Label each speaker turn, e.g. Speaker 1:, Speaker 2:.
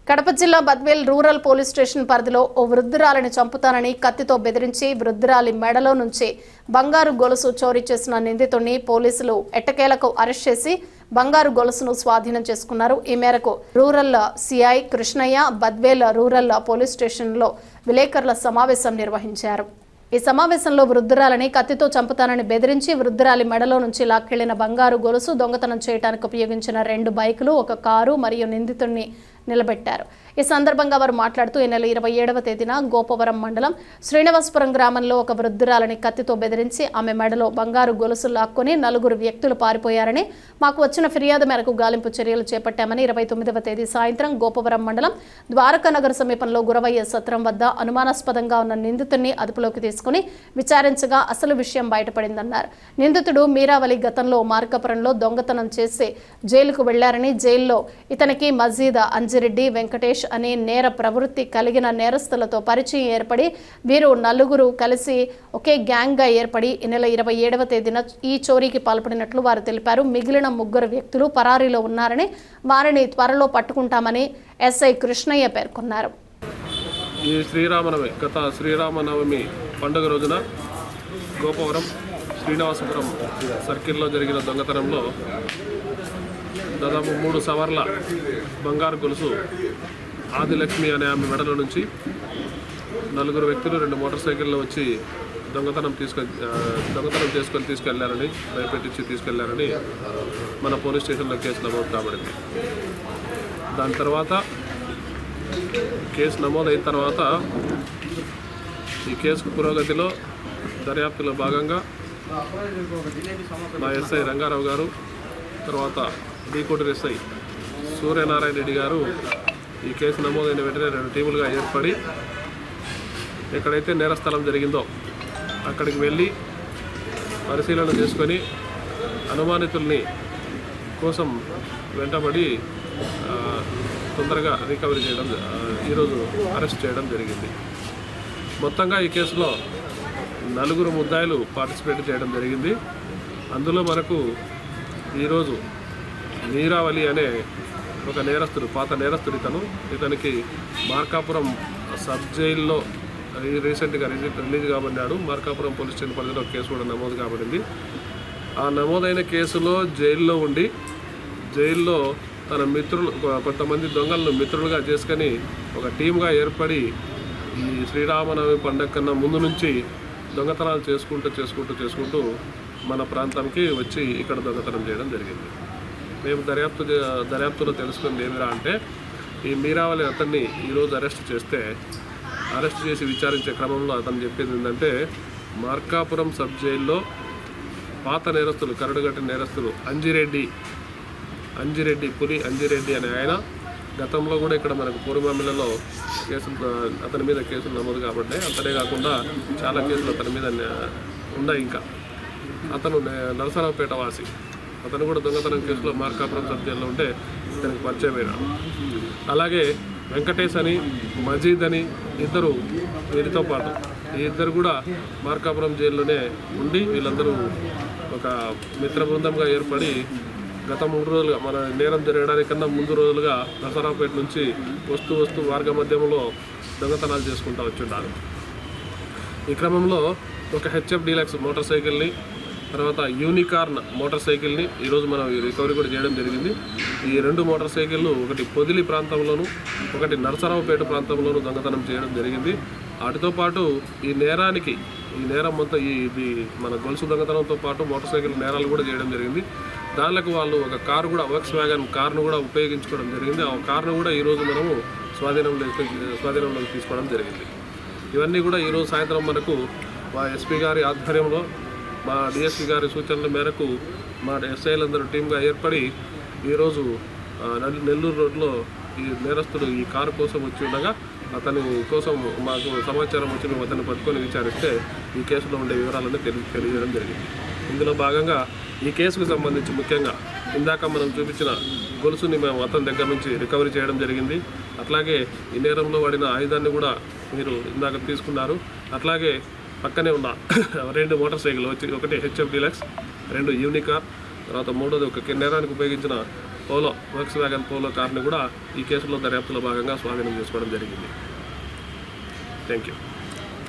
Speaker 1: కడప జిల్లా Badvel rural police station పరిధిలో ఓ వృద్ధురాలిని చంపుతానని కత్తితో బెదిరించి వృద్ధురాలి మెడలో నుంచి బంగారు గొలుసు చోరీ చేసిన నిందితుడిని పోలీసులు ఎట్టకేలకు అరెస్ట్ చేసి బంగారు గొలుసును స్వాధీనం చేసుకున్నారు. ఈ మేరకు rural CI Krishnaiah Badvel rural police స్టేషన్లో విలేకరుల సమావేశం నిర్వహించారు. ఈ సమావేశంలో వృద్ధురాలిని కత్తితో చంపుతానని బెదిరించి వృద్ధురాలి మెడలో నుంచి లాక్కెళ్లిన బంగారు గొలుసు, దొంగతనం చేయడానికి ఉపయోగించిన 2 బైకులు, 1 కారు మరియు నిందితుడిని నిలబెట్టారు. ఈ సందర్భంగా వారు మాట్లాడుతూ ఈ నెల 27వ తేదీన గోపవరం మండలం శ్రీనివాసపురం గ్రామంలో ఒక వృద్ధురాలిని కత్తితో బెదిరించి ఆమె మెడలో బంగారు గొలుసు లాక్కొని 4 వ్యక్తులు పారిపోయారని, మాకు వచ్చిన ఫిర్యాదు మేరకు గాలింపు చర్యలు చేపట్టామని, 29వ తేదీ సాయంత్రం గోపవరం మండలం ద్వారకానగర్ సమీపంలో గురవయ్య సత్రం వద్ద అనుమానాస్పదంగా ఉన్న నిందితుడిని అదుపులోకి తీసుకుని విచారించగా అసలు విషయం బయటపడిందన్నారు. నిందితుడు మీరావలి గతంలో మార్కాపురంలో దొంగతనం చేసి జైలుకు వెళ్లారని, జైల్లో ఇతనికి మజీద్ అంజిరెడ్డి, వెంకటేష్ అనే నేర ప్రవృత్తి కలిగిన నేరస్తులతో పరిచయం ఏర్పడి వీరు 4 కలిసి ఒకే గ్యాంగ్గా ఏర్పడి ఈ నెల 27వ తేదీన ఈ చోరీకి పాల్పడినట్లు వారు తెలిపారు. మిగిలిన 3 వ్యక్తులు పరారీలో ఉన్నారని, వారిని త్వరలో పట్టుకుంటామని ఎస్ఐ కృష్ణయ్య పేర్కొన్నారు.
Speaker 2: ఈ గత శ్రీరామనవమి పండుగ రోజున గోపవరం శ్రీనివాసపురం సర్కిల్లో జరిగిన దొంగతనంలో దాదాపు 3 సవర్ల బంగారు గొలుసు ఆదిలక్ష్మి అనే ఆమె మెడల నుంచి 4 వ్యక్తులు 2 మోటార్ సైకిల్లో వచ్చి దొంగతనం చేసుకొని తీసుకెళ్లారని, భయపెట్టించి తీసుకెళ్లారని మన పోలీస్ స్టేషన్లో కేసు నమోదు కాబడింది. దాని తర్వాత కేసు నమోదైన తర్వాత ఈ కేసు పురోగతిలో దర్యాప్తులో భాగంగా మా ఎస్ఐ రంగారావు గారు, తర్వాత డీకోటర్ ఎస్ఐ సూర్యనారాయణ రెడ్డి గారు ఈ కేసు నమోదైన వెంటనే 2 టీములుగా ఏర్పడి ఎక్కడైతే నేరస్థలం జరిగిందో అక్కడికి వెళ్ళి పరిశీలన చేసుకొని అనుమానితుల్ని కోసం వెంటబడి తొందరగా రికవరీ చేయడం, ఈరోజు అరెస్ట్ చేయడం జరిగింది. మొత్తంగా ఈ కేసులో 4 ముద్దాయిలు పార్టిసిపేట్ చేయడం జరిగింది. అందులో మనకు ఈరోజు మీరావలి అనే ఒక నేరస్తుడు, పాత నేరస్తుడు ఇతనికి మార్కాపురం సబ్ జైల్లో రీసెంట్గా రిలీజ్ కాబడినాడు. మార్కాపురం పోలీస్ స్టేషన్ పరిధిలో కేసు కూడా నమోదు కాబడింది. ఆ నమోదైన కేసులో జైల్లో ఉండి జైల్లో తన మిత్రులు కొంతమంది దొంగలను మిత్రులుగా చేసుకొని ఒక టీమ్గా ఏర్పడి ఈ శ్రీరామనవమి పండుగ కన్నా ముందు నుంచి దొంగతనాలు చేసుకుంటూ మన ప్రాంతానికి వచ్చి ఇక్కడ దొంగతనం చేయడం జరిగింది. మేము దర్యాప్తులో తెలుసుకుంది ఏమిరా అంటే, ఈ మీరావలి అతన్ని ఈరోజు అరెస్ట్ చేసి విచారించే క్రమంలో అతను చెప్పింది ఏంటంటే, మార్కాపురం సబ్ జైల్లో పాత నేరస్తులు, కరడుగట్టిన నేరస్తులు పులి అంజిరెడ్డి అనే ఆయన గతంలో కూడా ఇక్కడ మనకు పూర్వమిలలో అతని మీద కేసులు నమోదు కాబట్టి, అతనే కాకుండా చాలా కేసులు అతని మీద ఉన్నాయి. ఇంకా అతను నరసరావుపేట వాసి, అతను కూడా దొంగతనం కేసులో మార్కాపురం సబ్ జైల్లో ఉంటే ఇతనికి పరిచయమైన. అలాగే వెంకటేష్ అని, మజీద్ అని వీరితో పాటు ఈ ఇద్దరు కూడా మార్కాపురం జైల్లోనే ఉండి వీళ్ళందరూ ఒక మిత్ర బృందంగా ఏర్పడి గత 3 రోజులుగా మన నేరం జరగడానికన్నా ముందు రోజులుగా నరసరావుపేట నుంచి వస్తూ మార్గ మధ్యంలో దొంగతనాలు చేసుకుంటూ వచ్చిండారు. ఈ క్రమంలో ఒక HF డీలక్స్ మోటార్ సైకిల్ని, తర్వాత యూనికార్న్ మోటార్ సైకిల్ని ఈరోజు మనం రికవరీ కూడా చేయడం జరిగింది. ఈ 2 మోటార్ సైకిళ్ళు ఒకటి పొదిలి ప్రాంతంలోను, ఒకటి నరసరావుపేట ప్రాంతంలోనూ దొంగతనం చేయడం జరిగింది. వాటితో పాటు ఈ నేరం మొత్తం ఇది మన గొలుసు దొంగతనంతో పాటు మోటార్ సైకిల్ నేరాలు కూడా చేయడం జరిగింది. దానిలకు వాళ్ళు ఒక కారు కూడా, వోక్స్ వ్యాగన్ కార్ను కూడా ఉపయోగించుకోవడం జరిగింది. ఆ కార్ను కూడా ఈరోజు మనము స్వాధీనంలోకి తీసుకోవడం జరిగింది. ఇవన్నీ కూడా ఈరోజు సాయంత్రం మనకు మా ఎస్పీ గారి ఆధ్వర్యంలో, మా డిఎస్పీ గారి సూచనల మేరకు మా ఎస్ఐలందరూ టీమ్గా ఏర్పడి ఈరోజు నెల్లూరు రోడ్లో ఈ నేరస్తుడు ఈ కారు కోసం వచ్చి ఉండగా అతని కోసం మాకు సమాచారం వచ్చి మేము అతన్ని పట్టుకొని విచారిస్తే ఈ కేసులో ఉండే వివరాలన్నీ తెలియజేయడం జరిగింది. ఇందులో భాగంగా ఈ కేసుకు సంబంధించి ముఖ్యంగా ఇందాక మనం చూపించిన గొలుసుని మేము అతని దగ్గర నుంచి రికవరీ చేయడం జరిగింది. అట్లాగే ఈ నేరంలో వాడిన ఆయుధాన్ని కూడా మీరు ఇందాక తీసుకున్నారు. అట్లాగే పక్కనే ఉన్న 2 మోటార్ సైకిల్ వచ్చి, ఒకటి HF డీలక్స్, 2 యూనికార్, తర్వాత 3వది ఒక నేరానికి ఉపయోగించిన వోక్స్ వ్యాగన్ పోలో కార్ని కూడా ఈ కేసులో దర్యాప్తులో భాగంగా స్వాధీనం చేసుకోవడం జరిగింది. Thank you.